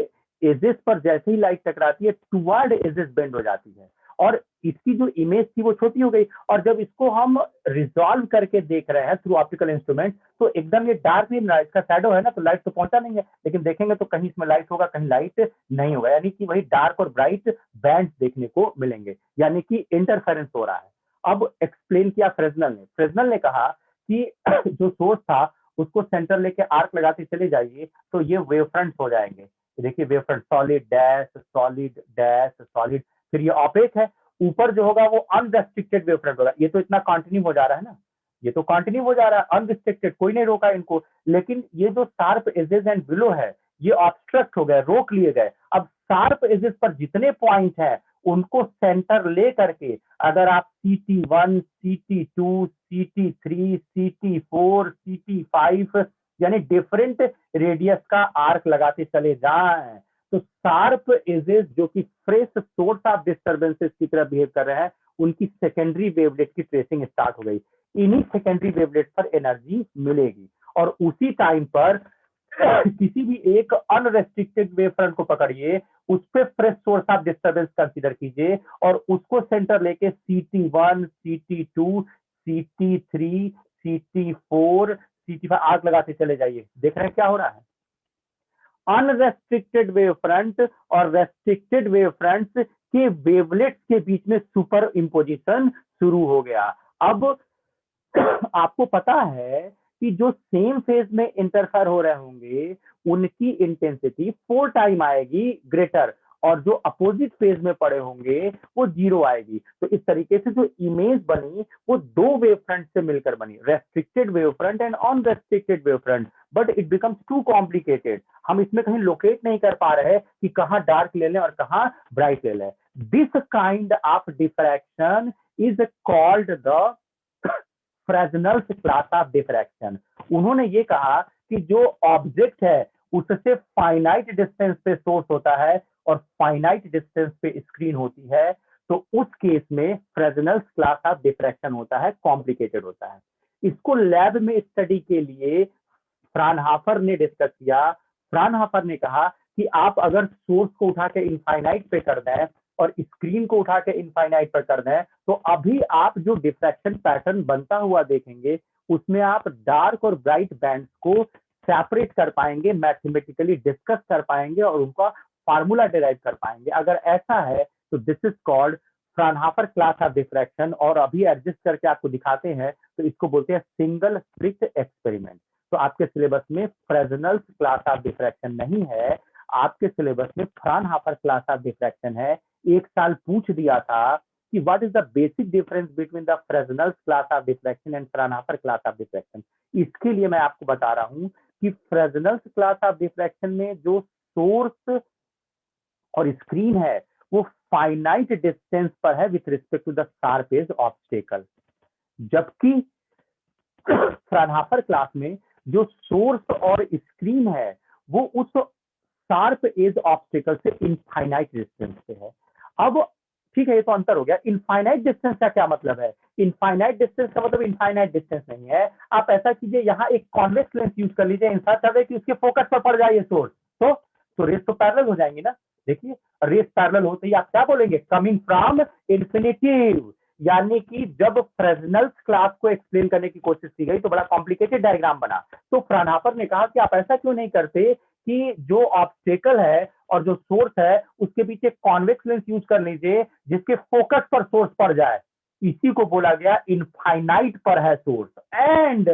एजेस पर जैसे ही लाइट टकराती है टुवर्ड एजेस बेंड हो जाती है, और इसकी जो इमेज थी वो छोटी हो गई। और जब इसको हम रिजॉल्व करके देख रहे हैं थ्रू ऑप्टिकल इंस्ट्रूमेंट, तो एकदम ये डार्क नहीं रहा, इसका शैडो है ना, तो लाइट तो पहुंचा नहीं है, लेकिन देखेंगे तो कहीं इसमें लाइट होगा, कहीं लाइट नहीं होगा, यानी कि वही डार्क और ब्राइट बैंड देखने को मिलेंगे, यानी कि इंटरफेरेंस हो रहा है। अब एक्सप्लेन किया फ्रेजनल ने कहा कि जो सोर्स था उसको सेंटर लेके आर्क लगाते चले जाइए तो ये वेव फ्रंट हो जाएंगे। देखिए wave front, solid dash solid dash solid, फिर ये ऑपेक है, ऊपर जो होगा वो अनरेस्ट्रिक्टेड वेव फ्रंट होगा। ये तो इतना कंटिन्यू हो जा रहा है ना, ये तो कंटिन्यू हो जा रहा है अनरिस्ट्रिक्टेड, कोई नहीं रोका इनको। लेकिन ये जो शार्प एजेस एंड बिलो है ये ऑब्स्ट्रक्ट हो गए, रोक लिए गए। अब शार्प एजेस पर जितने पॉइंट है उनको सेंटर ले करके अगर आप CT1, CT2, CT3, CT4, CT5 यानी डिफरेंट रेडियस का आर्क लगाते चले जाएं, तो शार्प एजेस जो कि फ्रेश सोर्स ऑफ डिस्टर्बेंसेस की तरह बिहेव कर रहे हैं, उनकी सेकेंडरी वेवलेट की ट्रेसिंग स्टार्ट हो गई। इन्हीं सेकेंडरी वेवलेट पर एनर्जी मिलेगी, और उसी टाइम पर किसी भी एक अनरेस्ट्रिक्टेड वेव फ्रंट को पकड़िए, उस पर fresh source of disturbance consider कीजिए, और उसको सेंटर लेके CT1, CT2, CT3, CT4, CT5 आग लगाते चले जाइए। देख रहे हैं क्या हो रहा है? अनरेस्ट्रिक्टेड वेव फ्रंट और रेस्ट्रिक्टेड वेव फ्रंट के वेवलेट्स के बीच में सुपर इम्पोजिशन शुरू हो गया। अब आपको पता है कि जो सेम फेज में इंटरफेयर हो रहे होंगे उनकी इंटेंसिटी 4 टाइम आएगी ग्रेटर, और जो अपोजिट फेज में पड़े होंगे वो 0 आएगी। तो इस तरीके से जो इमेज बनी वो दो वेव फ्रंट से मिलकर बनी, restricted wave front and unrestricted wave front. But it becomes too complicated, हम इसमें कहीं लोकेट नहीं कर पा रहे कि कहाँ डार्क ले लें और कहाँ ब्राइट ले लें। This kind of diffraction is called the Fresnel's class of diffraction. उन्होंने ये कहा कि जो ऑब्जेक्ट है उससे फाइनाइट डिस्टेंस पे सोर्स होता है और फाइनाइट डिस्टेंस पे स्क्रीन होती है, तो उस केस में फ्रेजनल्स क्लास ऑफ डिफ्रैक्शन होता है, कॉम्प्लिकेटेड होता है। इसको लैब में स्टडी के लिए फ्रानहाफर ने डिस्कस किया। फ्रानहाफर ने कहा कि आप अगर सोर्स को उठा के इनफाइनाइट पे कर दें और स्क्रीन को उठा के इनफाइनाइट पर कर दें, तो अभी आप जो डिफ्रैक्शन पैटर्न बनता हुआ देखेंगे उसमें आप डार्क और ब्राइट बैंड्स को सेपरेट कर पाएंगे, मैथमेटिकली डिस्कस कर पाएंगे और उनका फार्मूला डिराइव कर पाएंगे। अगर ऐसा है तो this is called Fraunhofer class of diffraction, और अभी एडजस्ट करके आपको दिखाते हैं, तो इसको बोलते हैं सिंगल स्लिट एक्सपेरिमेंट। तो आपके सिलेबस में फ्रेजनल्स क्लास ऑफ डिफ्रैक्शन नहीं है, आपके सिलेबस में फ्राउनहोफर क्लास ऑफ डिफ्रैक्शन है। एक साल पूछ दिया था कि what is the basic difference between the Fresnel's class of diffraction and Fraunhofer class of diffraction. इसके लिए मैं आपको बता रहा हूं कि फ्रेजनल्स क्लास ऑफ डिफ्रैक्शन में जो सोर्स और स्क्रीन है वो फाइनाइट डिस्टेंस पर है with respect to the sharp edge obstacle, जबकि फ्राउनहोफर क्लास में जो सोर्स और स्क्रीन है वो उस शार्प एज ऑब्स्टेकल से इनफाइनाइट डिस्टेंस पे है। अब ठीक है, ये तो अंतर हो गया। इनफाइनाइट डिस्टेंस का क्या मतलब है? इनफाइनाइट डिस्टेंस का मतलब इनफाइनाइट डिस्टेंस नहीं है। आप ऐसा कीजिए, यहाँ एक कॉन्वेक्स लेंस यूज कर लीजिए, इंसान चाहे कि उसके फोकस पर पड़ जाए सोर्स, तो रेस तो पैरेलल हो जाएंगी ना। देखिए, रेस पैरेलल होते ही आप क्या बोलेंगे? Coming from infinitive. यानी कि जब फ्रेजनल्स क्लास को एक्सप्लेन करने की कोशिश की गई तो बड़ा कॉम्प्लिकेटेड डायग्राम बना। तो फ्राउनहोफर ने कहा कि आप ऐसा क्यों नहीं करते कि जो ऑब्स्टेकल है और जो सोर्स है उसके पीछे कॉन्वेक्स लेंस यूज कर लीजिए जिसके फोकस पर सोर्स पड़ जाए। इसी को बोला गया इनफाइनाइट पर है सोर्स। एंड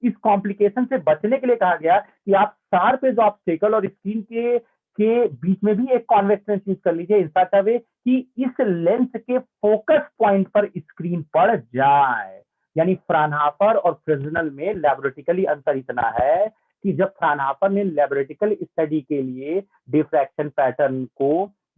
इस कॉम्प्लिकेशन से बचने के लिए कहा गया कि आप शार्प एज ऑब्स्टेकल और स्क्रीन के बीच में भी एक कॉन्वेक्स लेंस यूज कर लीजिए इन सच अ वे कि इस लेंस के फोकस पॉइंट पर स्क्रीन पड़ जाए। यानी फ्राउनहोफर और फ्रेस्नेल में लैबोरेटरिकली अंतर इतना है कि जब फ्राउनहोफर ने लैबोरेटरिकल स्टडी के लिए डिफ्रैक्शन पैटर्न को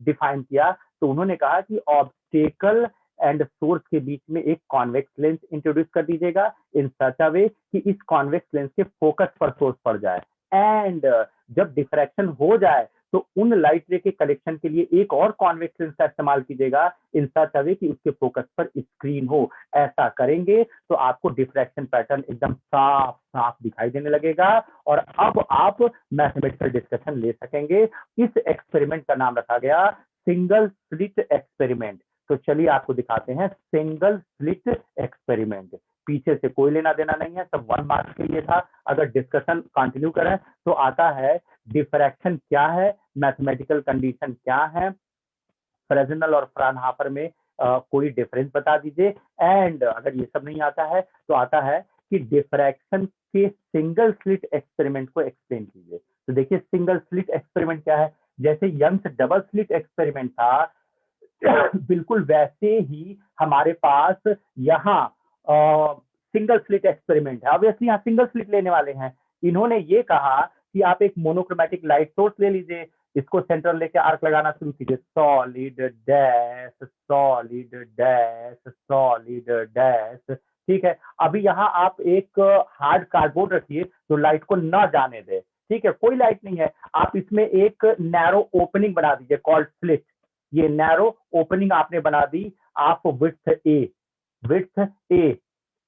डिफाइन किया तो उन्होंने कहा कि ऑब्स्टेकल एंड सोर्स के बीच में एक कॉन्वेक्स लेंस इंट्रोड्यूस कर दीजिएगा इन सच अ वे कि इस कॉन्वेक्स लेंस के फोकस पर सोर्स पड़ जाए। एंड जब डिफ्रैक्शन हो जाए तो उन लाइट रे के कलेक्शन के लिए एक और कॉन्वेक्स लेंस का इस्तेमाल कीजिएगा इन सच अ वे कि उसके फोकस पर स्क्रीन हो। ऐसा करेंगे तो आपको डिफ्रैक्शन पैटर्न एकदम साफ साफ दिखाई देने लगेगा और अब आप मैथमेटिकल डिस्कशन ले सकेंगे। इस एक्सपेरिमेंट का नाम रखा गया सिंगल स्लिट एक्सपेरिमेंट। तो चलिए आपको दिखाते हैं सिंगल स्लिट एक्सपेरिमेंट। पीछे से कोई लेना देना नहीं है, सब 1 मार्क्स के लिए था। अगर डिस्कशन कंटिन्यू करें तो आता है डिफ्रैक्शन क्या है, मैथमेटिकल कंडीशन क्या है, फ्रेस्नेल और फ्राउनहोफर में कोई डिफरेंस बता दीजिए। एंड अगर ये सब नहीं आता है तो आता है कि डिफ्रैक्शन के सिंगल स्लिट एक्सपेरिमेंट को एक्सप्लेन कीजिए। तो देखिए सिंगल स्लिट एक्सपेरिमेंट क्या है। जैसे यंग्स डबल स्लिट एक्सपेरिमेंट था बिल्कुल वैसे ही हमारे पास यहाँ सिंगल स्लिट एक्सपेरिमेंट है। ऑब्वियसली यहाँ सिंगल स्लिट लेने वाले हैं। इन्होंने ये कहा कि आप एक मोनोक्रोमैटिक लाइट सोर्स ले लीजिए, इसको सेंट्रल लेके आर्क लगाना शुरू कीजिए, solid dash solid dash solid dash. ठीक है, अभी यहाँ आप एक हार्ड कार्डबोर्ड रखिए जो लाइट को न जाने दे। ठीक है, कोई लाइट नहीं है, आप इसमें एक नैरो ओपनिंग बना दीजिए कॉल्ड स्लिट। ये नैरो ओपनिंग आपने बना दी, आप विड्थ ए।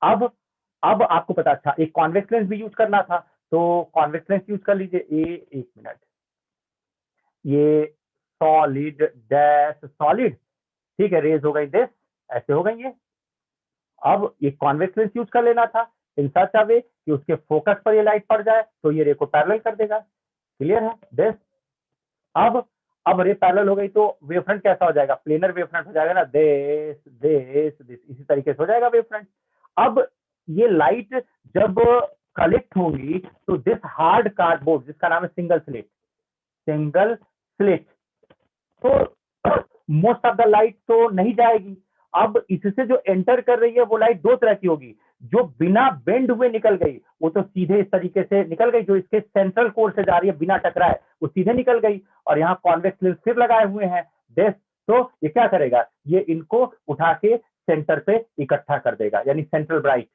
अब आपको पता था एक कॉन्वेक्स लेंस भी यूज करना था, तो कॉन्वेक्स लेंस यूज कर लीजिए। एक मिनट, ये सॉलिड डैश सॉलिड, ठीक है, रेज हो गई दिस, ऐसे हो गई ये। अब ये कॉन्वेक्स लेंस यूज कर लेना था इन सच अ वे कि उसके फोकस पर ये लाइट पड़ जाए तो ये रे को पैरेलल कर देगा। क्लियर है दिस? अब रे पैरेलल हो गई तो वेव फ्रंट कैसा हो जाएगा? प्लेनर वेव फ्रंट हो जाएगा ना, दिस दिस दिस, इसी तरीके से हो जाएगा वेव फ्रंट। अब ये लाइट जब कलेक्ट होंगी तो दिस हार्ड कार्डबोर्ड जिसका नाम है सिंगल स्लिट, तो मोस्ट ऑफ द लाइट तो नहीं जाएगी। अब इससे जो एंटर कर रही है वो लाइट दो तरह की होगी, जो बिना बेंड हुए निकल गई वो तो सीधे इस तरीके से निकल गई, जो इसके सेंट्रल कोर से जा रही है बिना टकराए वो सीधे निकल गई। और यहाँ कॉन्वेक्स लेंस फिर लगाए हुए हैं देश, तो ये क्या करेगा? ये इनको उठा के सेंटर पे इकट्ठा कर देगा, यानी सेंट्रल ब्राइट।